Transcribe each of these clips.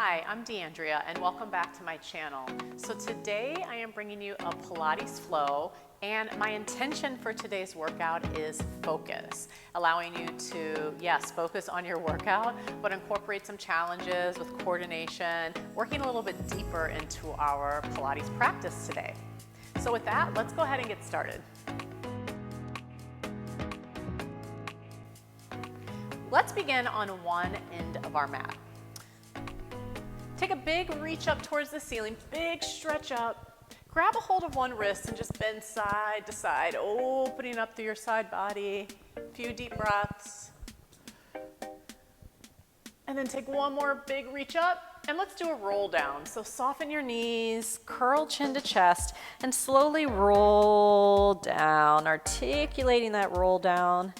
Hi, I'm Deanndria and welcome back to my channel. So today I am bringing you a Pilates flow, and my intention for today's workout is focus, allowing you to, yes, focus on your workout, but incorporate some challenges with coordination, working a little bit deeper into our Pilates practice today. So with that, let's go ahead and get started. Let's begin on one end of our mat. Take a big reach up towards the ceiling, big stretch up. Grab a hold of one wrist and just bend side to side, opening up through your side body. A few deep breaths. And then take one more big reach up, and let's do a roll down. So soften your knees, curl chin to chest, and slowly roll down, articulating that roll down.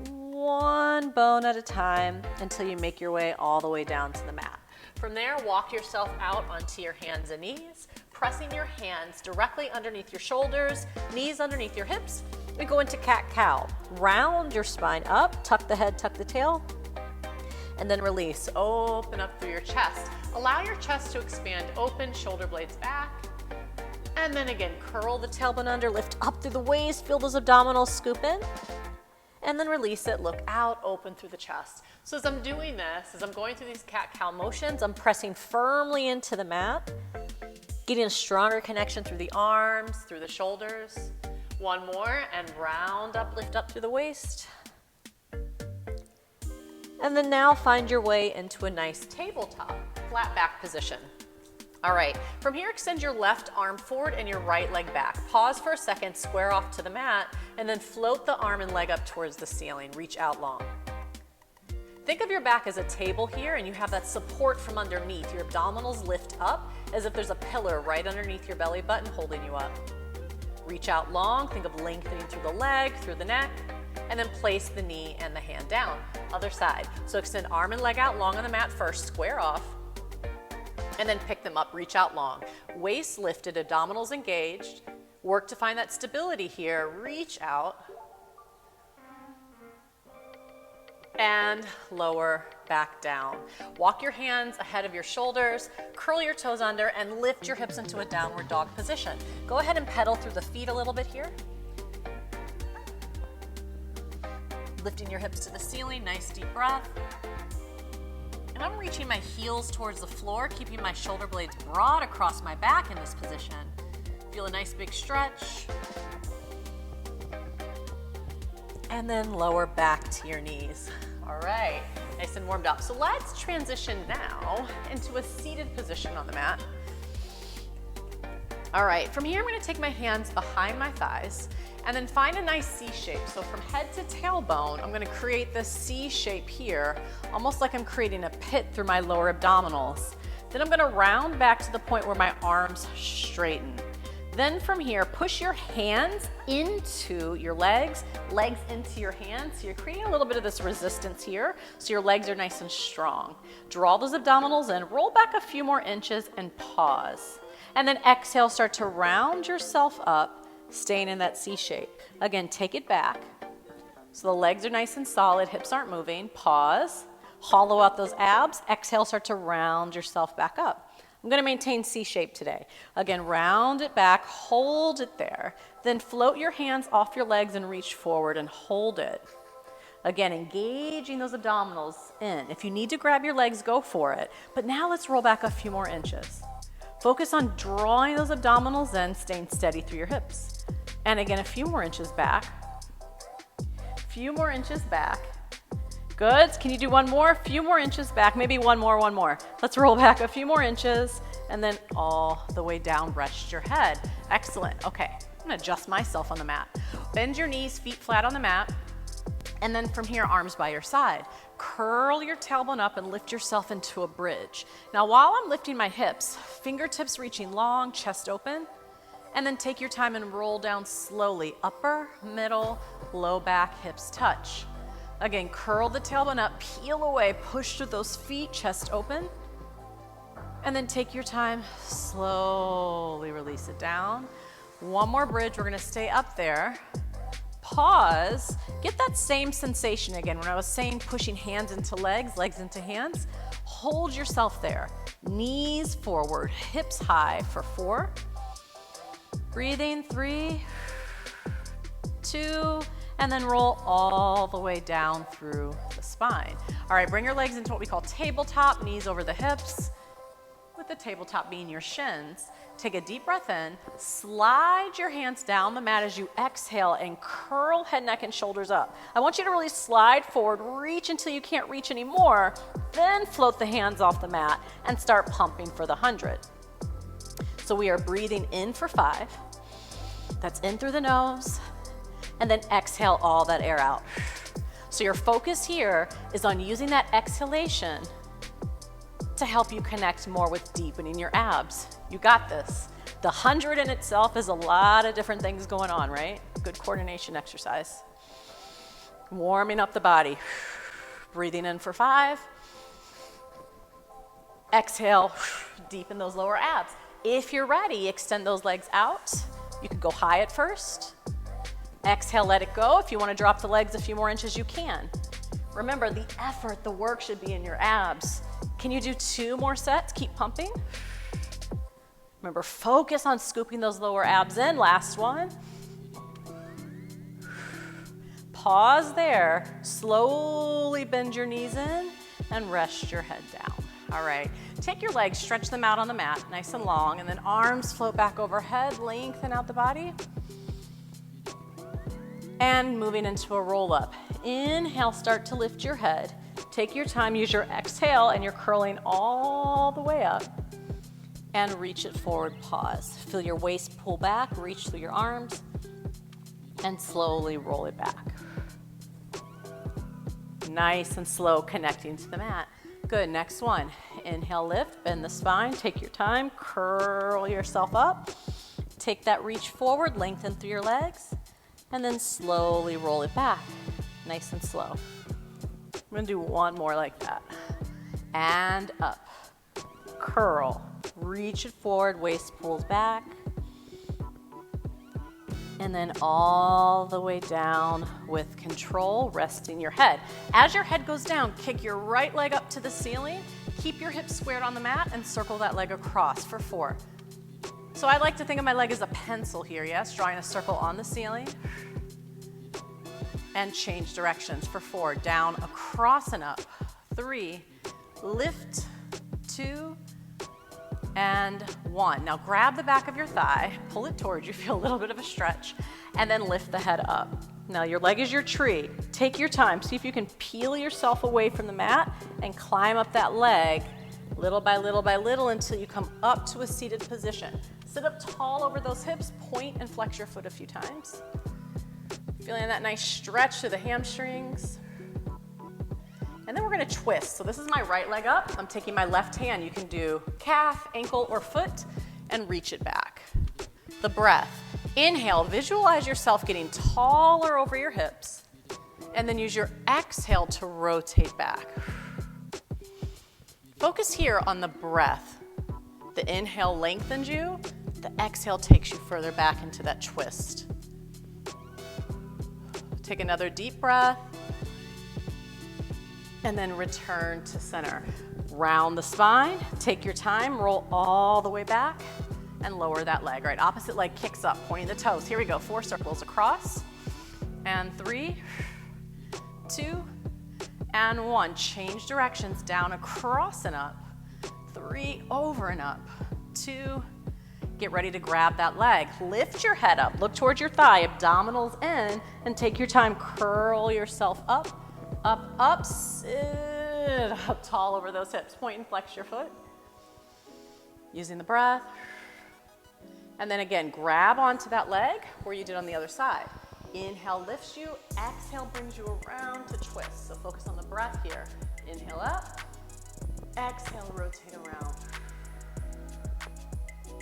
One bone at a time until you make your way all the way down to the mat. From there, walk yourself out onto your hands and knees, pressing your hands directly underneath your shoulders, knees underneath your hips. We go into cat-cow. Round your spine up, tuck the head, tuck the tail, and then release. Open up through your chest. Allow your chest to expand open, shoulder blades back. And then again, curl the tailbone under, lift up through the waist, feel those abdominals scoop in. And then release it, look out, open through the chest. So as I'm doing this, as I'm going through these cat-cow motions, I'm pressing firmly into the mat, getting a stronger connection through the arms, through the shoulders. One more, and round up, lift up through the waist. And then now find your way into a nice tabletop, flat back position. All right, from here, extend your left arm forward and your right leg back. Pause for a second, square off to the mat, and then float the arm and leg up towards the ceiling. Reach out long. Think of your back as a table here, and you have that support from underneath. Your abdominals lift up as if there's a pillar right underneath your belly button holding you up. Reach out long, think of lengthening through the leg, through the neck, and then place the knee and the hand down. Other side. So extend arm and leg out long on the mat first, square off. And then pick them up, reach out long. Waist lifted, abdominals engaged. Work to find that stability here. Reach out. And lower back down. Walk your hands ahead of your shoulders, curl your toes under, and lift your hips into a downward dog position. Go ahead and pedal through the feet a little bit here. Lifting your hips to the ceiling, nice deep breath. And I'm reaching my heels towards the floor, keeping my shoulder blades broad across my back in this position. Feel a nice big stretch. And then lower back to your knees. All right, nice and warmed up. So let's transition now into a seated position on the mat. All right, from here I'm gonna take my hands behind my thighs and then find a nice C shape. So from head to tailbone, I'm gonna create this C shape here, almost like I'm creating a pit through my lower abdominals. Then I'm gonna round back to the point where my arms straighten. Then from here, push your hands into your legs, legs into your hands. So you're creating a little bit of this resistance here, so your legs are nice and strong. Draw those abdominals in, roll back a few more inches and pause. And then exhale, start to round yourself up, staying in that C shape. Again, take it back. So the legs are nice and solid, hips aren't moving. Pause, hollow out those abs. Exhale, start to round yourself back up. I'm gonna maintain C shape today. Again, round it back, hold it there. Then float your hands off your legs and reach forward and hold it. Again, engaging those abdominals in. If you need to grab your legs, go for it. But now let's roll back a few more inches. Focus on drawing those abdominals in, staying steady through your hips. And again, a few more inches back. Few more inches back. Good. Can you do one more? A few more inches back. Maybe one more. Let's roll back a few more inches and then all the way down, rest your head. Excellent. Okay, I'm gonna adjust myself on the mat. Bend your knees, feet flat on the mat. And then from here, arms by your side. Curl your tailbone up and lift yourself into a bridge. Now, while I'm lifting my hips, fingertips reaching long, chest open, and then take your time and roll down slowly. Upper, middle, low back, hips touch. Again, curl the tailbone up, peel away, push through those feet, chest open. And then take your time, slowly release it down. One more bridge, we're gonna stay up there. Pause, get that same sensation again. When I was saying pushing hands into legs, legs into hands, hold yourself there. Knees forward, hips high for 4. Breathing, 3, 2, and then roll all the way down through the spine. All right, bring your legs into what we call tabletop, knees over the hips, with the tabletop being your shins. Take a deep breath in, slide your hands down the mat as you exhale and curl head, neck, and shoulders up. I want you to really slide forward, reach until you can't reach anymore, then float the hands off the mat and start pumping for the 100. So we are breathing in for 5. That's in through the nose, and then exhale all that air out. So your focus here is on using that exhalation to help you connect more with deepening your abs. You got this. The 100 in itself is a lot of different things going on, right? Good coordination exercise. Warming up the body. Breathing in for 5. Exhale, deepen those lower abs. If you're ready, extend those legs out. You can go high at first. Exhale, let it go. If you want to drop the legs a few more inches, you can. Remember, the effort, the work should be in your abs. Can you do 2 more sets? Keep pumping. Remember, focus on scooping those lower abs in. Last one. Pause there. Slowly bend your knees in and rest your head down. All right, take your legs, stretch them out on the mat, nice and long, and then arms float back overhead, lengthen out the body. And moving into a roll up. Inhale, start to lift your head. Take your time, use your exhale, and you're curling all the way up. And reach it forward, pause. Feel your waist pull back, reach through your arms, and slowly roll it back. Nice and slow, connecting to the mat. Good, next one. Inhale, lift, bend the spine, take your time, curl yourself up. Take that reach forward, lengthen through your legs, and then slowly roll it back, nice and slow. I'm gonna do one more like that. And up, curl, reach it forward, waist pulls back, and then all the way down with control, resting your head. As your head goes down, kick your right leg up to the ceiling, keep your hips squared on the mat, and circle that leg across for 4. So I like to think of my leg as a pencil here, yes? Drawing a circle on the ceiling. And change directions for 4. Down, across, and up. 3, lift, 2, and 1. Now grab the back of your thigh, pull it towards you, feel a little bit of a stretch, and then lift the head up. Now your leg is your tree. Take your time, see if you can peel yourself away from the mat and climb up that leg little by little by little until you come up to a seated position. Sit up tall over those hips, point and flex your foot a few times. Feeling that nice stretch to the hamstrings. And then we're gonna twist. So this is my right leg up. I'm taking my left hand. You can do calf, ankle, or foot, and reach it back. The breath. Inhale, visualize yourself getting taller over your hips. And then use your exhale to rotate back. Focus here on the breath. The inhale lengthens you. The exhale takes you further back into that twist. Take another deep breath. And then return to center. Round the spine, take your time, roll all the way back, and lower that leg. Right, opposite leg kicks up, pointing the toes. Here we go, 4 circles across, and 3, 2, and 1. Change directions, down, across, and up. 3, over and up. 2, get ready to grab that leg. Lift your head up, look towards your thigh, abdominals in, and take your time, curl yourself up. Up, up, sit up tall over those hips. Point and flex your foot. Using the breath. And then again, grab onto that leg where you did on the other side. Inhale lifts you, exhale brings you around to twist. So focus on the breath here. Inhale up, exhale, rotate around.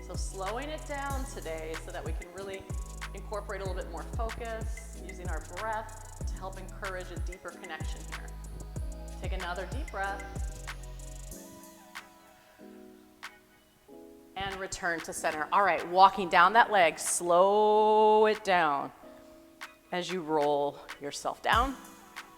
So slowing it down today so that we can really incorporate a little bit more focus, using our breath to help encourage a deeper connection here. Take another deep breath. And return to center. All right, walking down that leg, slow it down as you roll yourself down.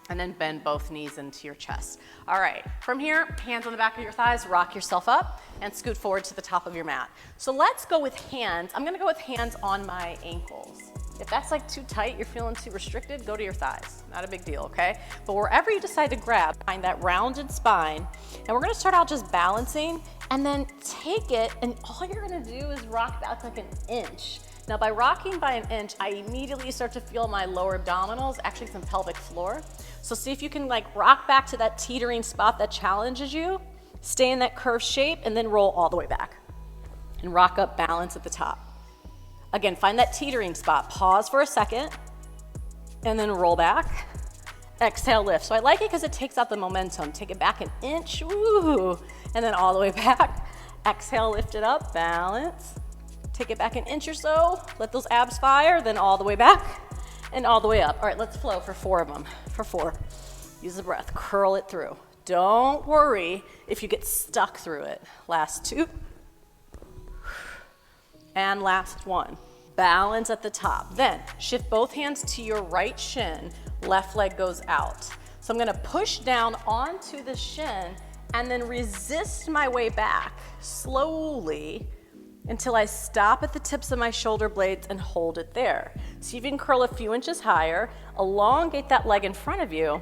and then bend both knees into your chest. All right, from here, hands on the back of your thighs, rock yourself up and scoot forward to the top of your mat. So let's go with hands. I'm gonna go with hands on my ankles. If that's like too tight, you're feeling too restricted, go to your thighs. Not a big deal, okay? But wherever you decide to grab, find that rounded spine. And we're gonna start out just balancing and then take it, and all you're gonna do is rock back like an inch. Now by rocking by an inch, I immediately start to feel my lower abdominals, actually some pelvic floor. So see if you can like rock back to that teetering spot that challenges you, stay in that curved shape, and then roll all the way back. And rock up, balance at the top. Again, find that teetering spot, pause for a second, and then roll back. Exhale, lift. So I like it because it takes out the momentum. Take it back an inch, woo, and then all the way back. Exhale, lift it up, balance. Take it back an inch or so, let those abs fire, then all the way back and all the way up. All right, let's flow for 4 of them, for 4. Use the breath, curl it through. Don't worry if you get stuck through it. Last 2. And last 1. Balance at the top. Then shift both hands to your right shin, left leg goes out. So I'm gonna push down onto the shin and then resist my way back slowly until I stop at the tips of my shoulder blades and hold it there. See if you can curl a few inches higher, elongate that leg in front of you,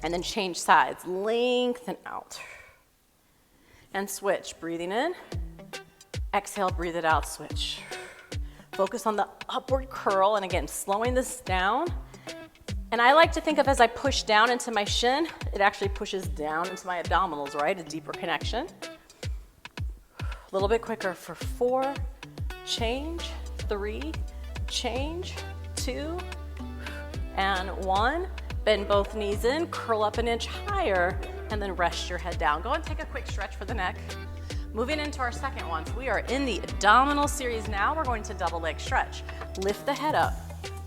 and then change sides. Lengthen out. And switch, breathing in. Exhale, breathe it out, switch. Focus on the upward curl, and again, slowing this down. And I like to think of as I push down into my shin, it actually pushes down into my abdominals, right? A deeper connection. A little bit quicker for 4, change, 3, change, 2, and 1. Bend both knees in, curl up an inch higher, and then rest your head down. Go and take a quick stretch for the neck. Moving into our second one, so we are in the abdominal series now. We're going to double leg stretch. Lift the head up,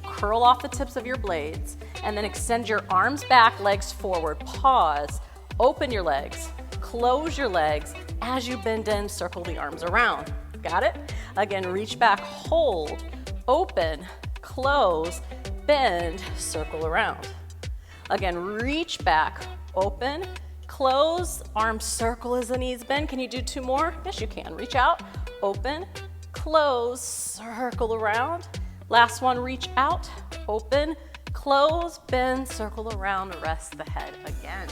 curl off the tips of your blades, and then extend your arms back, legs forward. Pause, open your legs, close your legs. As you bend in, circle the arms around. Got it? Again, reach back, hold, open, close, bend, circle around. Again, reach back, open, close, arms circle as the knees bend. Can you do 2 more? Yes, you can. Reach out, open, close, circle around. Last one, reach out, open, close, bend, circle around, rest the head again.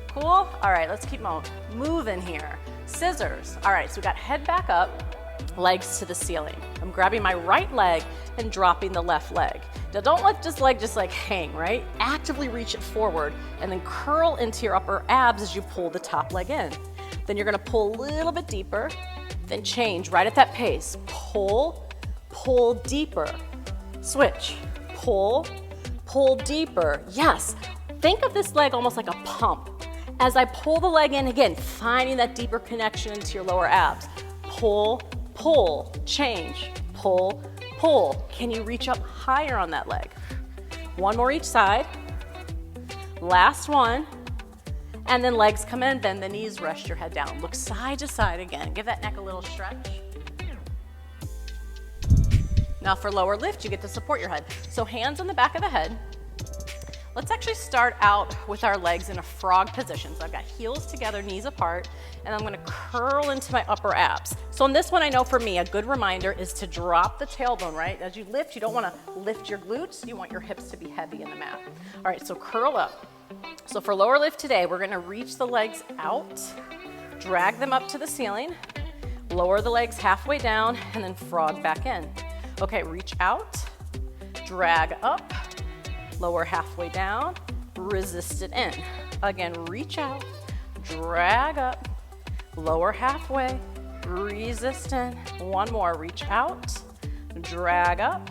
Cool? All right, let's keep moving here. Scissors. All right, so we got head back up, legs to the ceiling. I'm grabbing my right leg and dropping the left leg. Now don't let this leg just like hang, right? Actively reach it forward and then curl into your upper abs as you pull the top leg in. Then you're gonna pull a little bit deeper, then change right at that pace. Pull, pull deeper. Switch, pull, pull deeper. Yes, think of this leg almost like a pump. As I pull the leg in, again, finding that deeper connection into your lower abs. Pull, pull, change, pull, pull. Can you reach up higher on that leg? 1 more each side. Last one. And then legs come in, bend the knees, rest your head down. Look side to side again. Give that neck a little stretch. Now for lower lift, you get to support your head. So hands on the back of the head. Let's actually start out with our legs in a frog position. So I've got heels together, knees apart, and I'm gonna curl into my upper abs. So on this one, I know for me, a good reminder is to drop the tailbone, right? As you lift, you don't wanna lift your glutes, you want your hips to be heavy in the mat. All right, so curl up. So for lower lift today, we're gonna reach the legs out, drag them up to the ceiling, lower the legs halfway down, and then frog back in. Okay, reach out, drag up, lower halfway down, resist it in. Again, reach out, drag up, lower halfway, resist in. 1 more, reach out, drag up,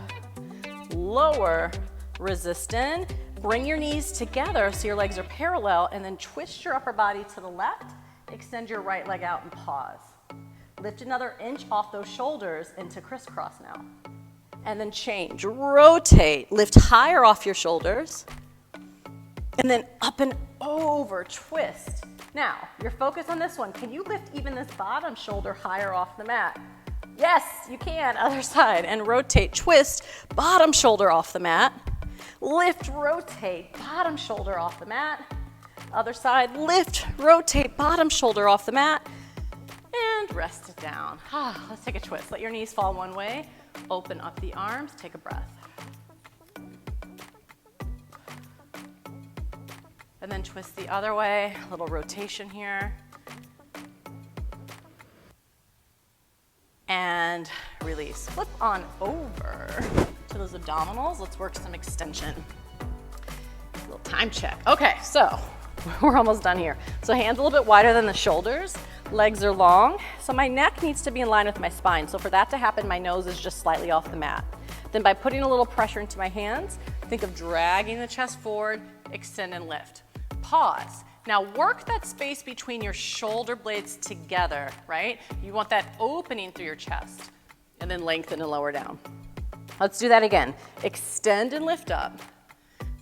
lower, resist in. Bring your knees together so your legs are parallel, and then twist your upper body to the left, extend your right leg out and pause. Lift another inch off those shoulders into crisscross now. And then change, rotate, lift higher off your shoulders, and then up and over, twist. Now, your focus on this one, can you lift even this bottom shoulder higher off the mat? Yes, you can, other side, and rotate, twist, bottom shoulder off the mat, Lift, rotate, bottom shoulder off the mat. Other side, lift, rotate, bottom shoulder off the mat. And rest it down. Let's take a twist. Let your knees fall one way. Open up the arms, take a breath. And then twist the other way, a little rotation here. And release. Flip on over to those abdominals. Let's work some extension. A little time check. Okay, so we're almost done here. So hands a little bit wider than the shoulders. Legs are long. So my neck needs to be in line with my spine. So for that to happen, my nose is just slightly off the mat. Then by putting a little pressure into my hands, think of dragging the chest forward, extend and lift. Pause. Now work that space between your shoulder blades together, right? You want that opening through your chest, and then lengthen and lower down. Let's do that again. Extend and lift up.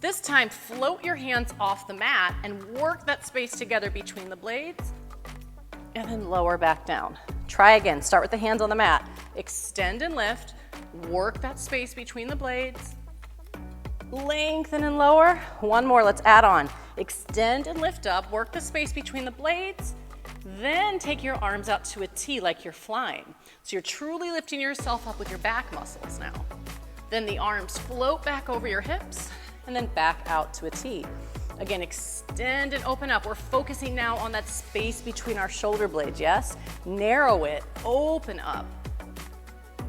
This time, float your hands off the mat and work that space together between the blades, and then lower back down. Try again. Start with the hands on the mat. Extend and lift. Work that space between the blades. Lengthen and lower. One more, let's add on. Extend and lift up, work the space between the blades, then take your arms out to a T like you're flying. So you're truly lifting yourself up with your back muscles now. Then the arms float back over your hips and then back out to a T. Again, extend and open up. We're focusing now on that space between our shoulder blades, yes? Narrow it, open up,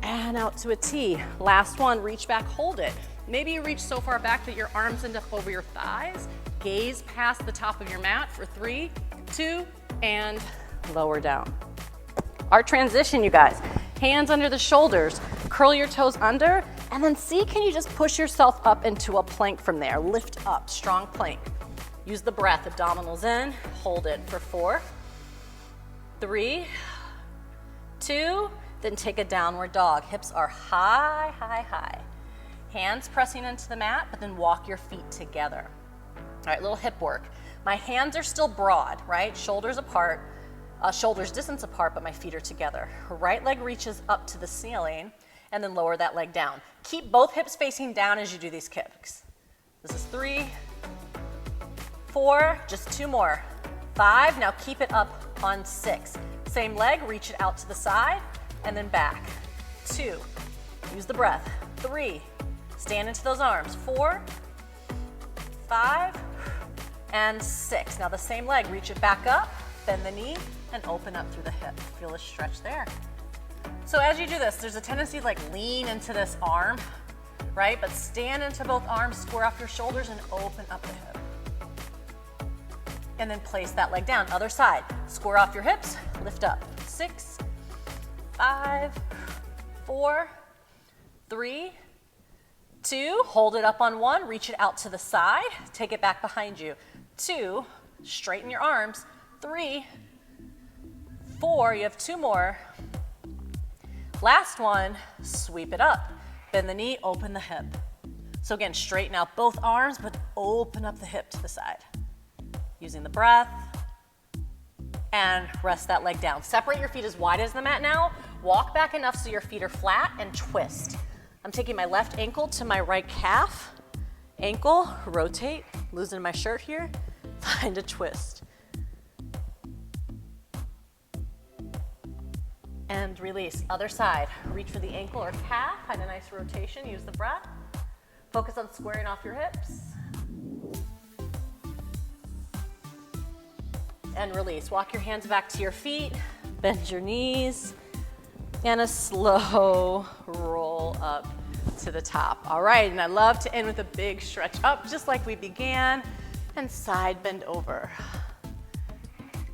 and out to a T. Last one, reach back, hold it. Maybe you reach so far back that your arms end up over your thighs. Gaze past the top of your mat for 3, 2, and lower down. Our transition, you guys. Hands under the shoulders, curl your toes under, and then see, can you just push yourself up into a plank from there? Lift up, strong plank. Use the breath, abdominals in, hold it for 4, 3, 2, then take a downward dog. Hips are high, high, high. Hands pressing into the mat, but then walk your feet together. All right, little hip work. My hands are still broad, right? Shoulders apart, shoulders distance apart, but my feet are together. Right leg reaches up to the ceiling, and then lower that leg down. Keep both hips facing down as you do these kicks. This is 3, 4, just 2 more. 5, now keep it up on 6. Same leg, reach it out to the side, and then back. 2, use the breath. 3, stand into those arms. 4, 5, and 6. Now the same leg, reach it back up, bend the knee, and open up through the hip. Feel a stretch there. So as you do this, there's a tendency to like lean into this arm, right? But stand into both arms, square off your shoulders, and open up the hip. And then place that leg down. Other side, square off your hips, lift up. 6, 5, 4, 3, 2, hold it up on 1, reach it out to the side, take it back behind you. 2, straighten your arms. 3, 4, you have 2 more. Last one, sweep it up. Bend the knee, open the hip. So again, straighten out both arms, but open up the hip to the side. Using the breath, and rest that leg down. Separate your feet as wide as the mat now. Walk back enough so your feet are flat and twist. I'm taking my left ankle to my right calf. Ankle, rotate, loosen my shirt here, find a twist. And release. Other side. Reach for the ankle or calf, find a nice rotation, use the breath. Focus on squaring off your hips. And release. Walk your hands back to your feet, bend your knees, and a slow roll up to the top. All right, and I love to end with a big stretch up, just like we began, and side bend over,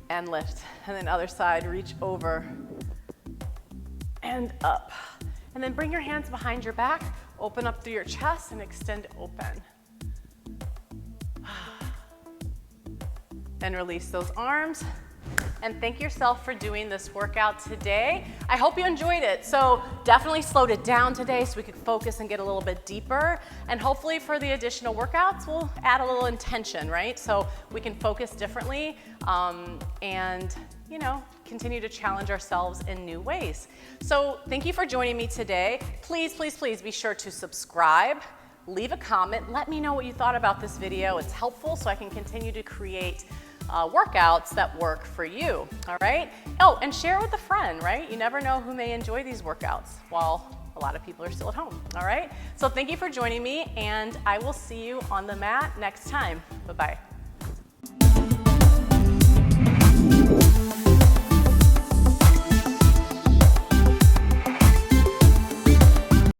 and lift. And then other side, reach over, and up. And then bring your hands behind your back, open up through your chest, and extend open. And release those arms. And thank yourself for doing this workout today. I hope you enjoyed it. So definitely slowed it down today so we could focus and get a little bit deeper. And hopefully for the additional workouts, we'll add a little intention, right? So we can focus differently and, you know, continue to challenge ourselves in new ways. So thank you for joining me today. Please, please, please be sure to subscribe, leave a comment. Let me know what you thought about this video. It's helpful so I can continue to create workouts that work for you, all right? Oh, and share it with a friend, right? You never know who may enjoy these workouts while a lot of people are still at home, all right? So thank you for joining me, and I will see you on the mat next time. Bye-bye.